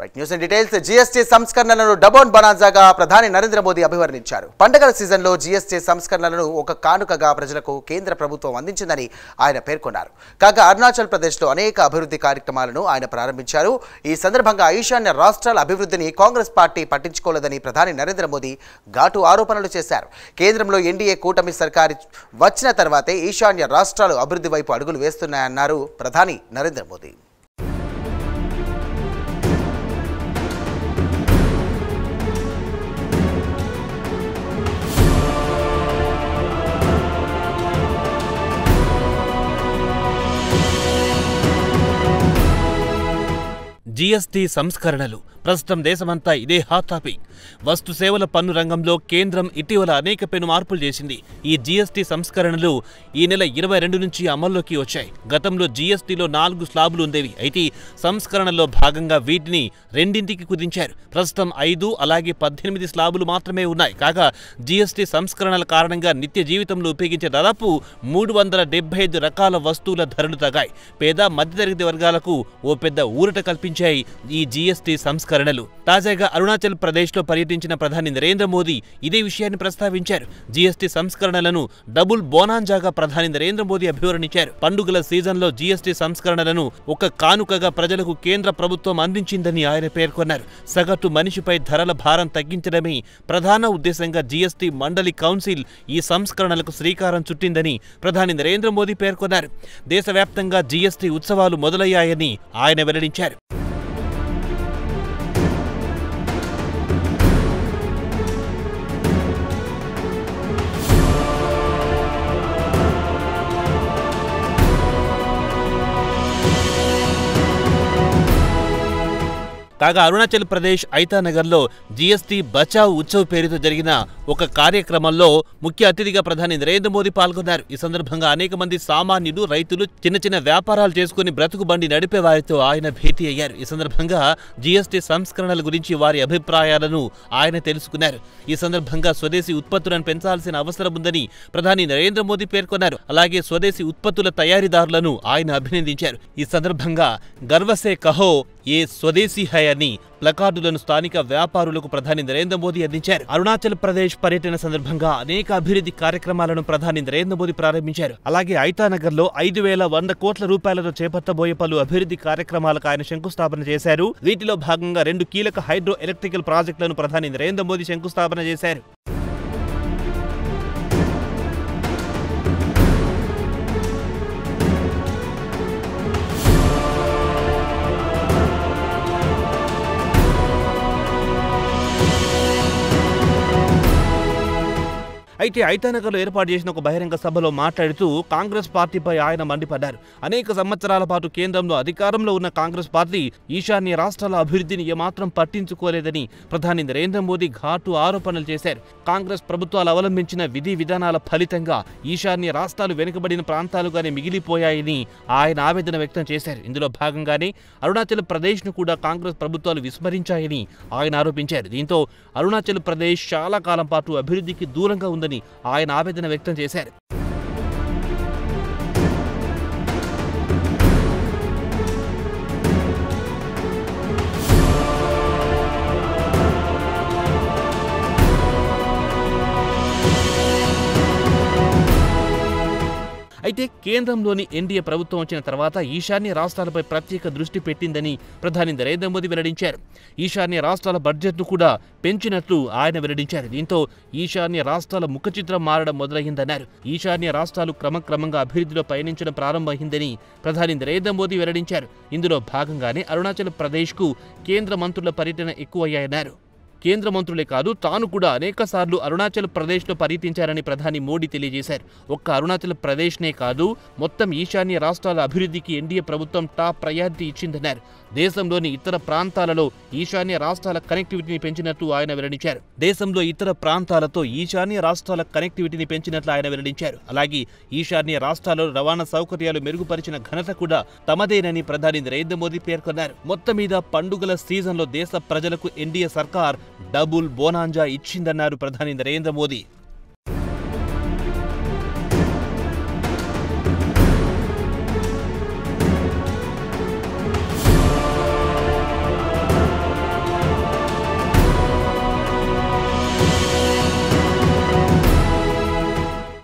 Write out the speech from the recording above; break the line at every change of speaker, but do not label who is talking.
Right news and details GST సంస్కరణలను డబోన్ బనాజాగా ప్రధాని నరేంద్ర మోదీ అభివర్ణించారు. పండుగల సీజన్లో జీఎస్టీ సంస్కరణలను ఒక కానుకగా ప్రజలకు కేంద్ర ప్రభుత్వం అందించిందని ఆయన పేర్కొన్నారు. కాగా అరుణాచల్ ప్రదేశ్లో అనేక అభివృద్ధి కార్యక్రమాలను ఆయన ప్రారంభించారు. ఈ సందర్భంగా ఈశాన్య రాష్ట్రాల అభివృద్ధిని కాంగ్రెస్ పార్టీ పట్టించుకోలేదని ప్రధాని నరేంద్ర మోదీ ఘాటు ఆరోపణలు చేశారు. కేంద్రంలో ఎన్డీఏ కూటమి సర్కారు వచ్చిన తర్వాతే ఈశాన్య రాష్ట్రాలు అభివృద్ధి వైపు అడుగులు వేస్తున్నాయన్నారు ప్రధాని నరేంద్ర మోదీ.
జీఎస్టీ సంస్కరణలు ప్రస్తుతం దేశమంతా ఇదే హాట్ టాపిక్. వస్తు సేవల పన్ను రంగంలో కేంద్రం ఇటీవల అనేక పెను మార్పులు చేసింది. ఈ జీఎస్టీ సంస్కరణలు ఈ నెల 22 నుంచి అమల్లోకి వచ్చాయి. గతంలో జీఎస్టీలో 4 స్లాబులు ఉండేవి. అయితే సంస్కరణలో భాగంగా వీటిని 2కి కుదించారు. ప్రస్తుతం 5 అలాగే 18 స్లాబులు మాత్రమే ఉన్నాయి. కాగా జీఎస్టీ సంస్కరణల కారణంగా నిత్య జీవితంలో ఉపయోగించే దాదాపు 375 రకాల వస్తువుల ధరలు తగ్గాయి. పేద మధ్యతరగతి వర్గాలకు ఓ పెద్ద ఊరట కల్పించాయి ఈ జీఎస్టీ సంస్కరణలు. తాజాగా అరుణాచల్ ప్రదేశ్లో పర్యటించిన ప్రధాని నరేంద్ర మోదీ ఇదే విషయాన్ని ప్రస్తావించారు. జీఎస్టీ సంస్కరణలను డబుల్ బోనాంజాగా ప్రధాని నరేంద్ర మోదీ అభివర్ణించారు. పండుగల సీజన్లో జీఎస్టీ సంస్కరణలను ఒక కానుకగా ప్రజలకు కేంద్ర ప్రభుత్వం అందించిందని ఆయన పేర్కొన్నారు. సగటు మనిషిపై ధరల భారం తగ్గించడమే ప్రధాన ఉద్దేశంగా జీఎస్టీ మండలి కౌన్సిల్ ఈ సంస్కరణలకు శ్రీకారం చుట్టిందని ప్రధాని నరేంద్ర మోదీ పేర్కొన్నారు. దేశవ్యాప్తంగా జీఎస్టీ ఉత్సవాలు మొదలయ్యాయని ఆయన వెల్లడించారు. కాగా అరుణాచల్ ప్రదేశ్ ఐతానగర్లో జీఎస్టీ బచావ్ ఉత్సవ్ పేరుతో జరిగిన ఒక కార్యక్రమంలో ముఖ్య అతిథిగా ప్రధాని నరేంద్ర మోదీ పాల్గొన్నారు. ఈ సందర్భంగా అనేక మంది సామాన్యులు, రైతులు, చిన్న చిన్న వ్యాపారాలు చేసుకుని బ్రతుకు బండి నడిపే వారితో ఆయన భేటీ అయ్యారు. ఈ సందర్భంగా జీఎస్టీ సంస్కరణల గురించి వారి అభిప్రాయాలను ఆయన తెలుసుకున్నారు. ఈ సందర్భంగా స్వదేశీ ఉత్పత్తులను పెంచాల్సిన అవసరం ఉందని ప్రధాని నరేంద్ర మోదీ పేర్కొన్నారు. అలాగే స్వదేశీ ఉత్పత్తుల తయారీదారులను ఆయన అభినందించారు. ఈ సందర్భంగా గర్వసే కహో ఏ స్వదేశీ హై అని ప్లకార్డులను స్థానిక వ్యాపారులకు ప్రధాని నరేంద్ర మోదీ అందించారు. అరుణాచల్ ప్రదేశ్ పర్యటన సందర్భంగా అనేక అభివృద్ధి కార్యక్రమాలను ప్రధాని నరేంద్ర మోదీ ప్రారంభించారు. అలాగే ఐతానగర్లో 5,100 కోట్ల రూపాయలతో చేపట్టబోయే పలు అభివృద్ధి కార్యక్రమాలకు ఆయన శంకుస్థాపన చేశారు. వీటిలో భాగంగా 2 కీలక హైడ్రో ఎలక్ట్రికల్ ప్రాజెక్టులను ప్రధాని నరేంద్ర మోదీ శంకుస్థాపన చేశారు. అయితే ఐతానగర్లో ఏర్పాటు చేసిన ఒక బహిరంగ సభలో మాట్లాడుతూ కాంగ్రెస్ పార్టీపై ఆయన మండిపడ్డారు. అనేక సంవత్సరాల పాటు కేంద్రంలో అధికారంలో ఉన్న కాంగ్రెస్ పార్టీ ఈశాన్య రాష్ట్రాల అభివృద్ధిని ఏమాత్రం పట్టించుకోలేదని ప్రధాని నరేంద్ర మోదీ ఘాటు ఆరోపణలు చేశారు. కాంగ్రెస్ ప్రభుత్వాలు అవలంబించిన విధి విధానాల ఫలితంగా ఈశాన్య రాష్ట్రాలు వెనుకబడిన ప్రాంతాలుగానే మిగిలిపోయాయని ఆయన ఆవేదన వ్యక్తం చేశారు. ఇందులో భాగంగానే అరుణాచల్ ప్రదేశ్ను కూడా కాంగ్రెస్ ప్రభుత్వాలు విస్మరించాయని ఆయన ఆరోపించారు. దీంతో అరుణాచల్ ప్రదేశ్ చాలా కాలం పాటు అభివృద్ధికి దూరంగా ఉందని ఆయన ఆవేదన వ్యక్తం చేశారు. అయితే కేంద్రంలోని ఎన్డీఏ ప్రభుత్వం వచ్చిన తర్వాత ఈశాన్య రాష్ట్రాలపై ప్రత్యేక దృష్టి పెట్టిందని ప్రధాని నరేంద్ర మోదీ వెల్లడించారు. ఈశాన్య రాష్ట్రాల బడ్జెట్ను కూడా పెంచినట్లు ఆయన వెల్లడించారు. దీంతో ఈశాన్య రాష్ట్రాల ముఖచిత్రం మారడం మొదలైందన్నారు. ఈశాన్య రాష్ట్రాలు క్రమక్రమంగా అభివృద్ధిలో పయనించడం ప్రారంభమైందని ప్రధాని నరేంద్ర మోదీ వెల్లడించారు. ఇందులో భాగంగానే అరుణాచల్ ప్రదేశ్కు కేంద్ర మంత్రుల పర్యటన ఎక్కువయ్యాయన్నారు. కేంద్ర మంత్రులే కాదు తాను కూడా అనేకసార్లు అరుణాచల్ ప్రదేశ్లో పర్యటించారని ప్రధాని మోడీ తెలియజేశారు. ఒక్క అరుణాచల్ ప్రదేశ్నే కాదు మొత్తం ఈశాన్య రాష్ట్రాల అభివృద్ధికి ఎన్డీఏ ప్రభుత్వం టాప్ ప్రయారిటీ ఇచ్చిందన్నారు. దేశంలోని ఇతర ప్రాంతాలలో ఈశాన్య రాష్ట్రాల కనెక్టివిటీని పెంచినట్లు ఆయన వెల్లడించారు. దేశంలో ఇతర ప్రాంతాలతో ఈశాన్య రాష్ట్రాల కనెక్టివిటీని పెంచినట్లు ఆయన వెల్లడించారు. అలాగే ఈశాన్య రాష్ట్రాల్లో రవాణా సౌకర్యాలు మెరుగుపరిచిన ఘనత కూడా తమదేనని ప్రధాని నరేంద్ర మోదీ పేర్కొన్నారు. మొత్తం మీద పండుగల సీజన్లో దేశ ప్రజలకు ఎన్డీఏ సర్కార్ డబుల్ బోనాంజా ఇచ్చిందన్నారు ప్రధాని నరేంద్ర మోదీ.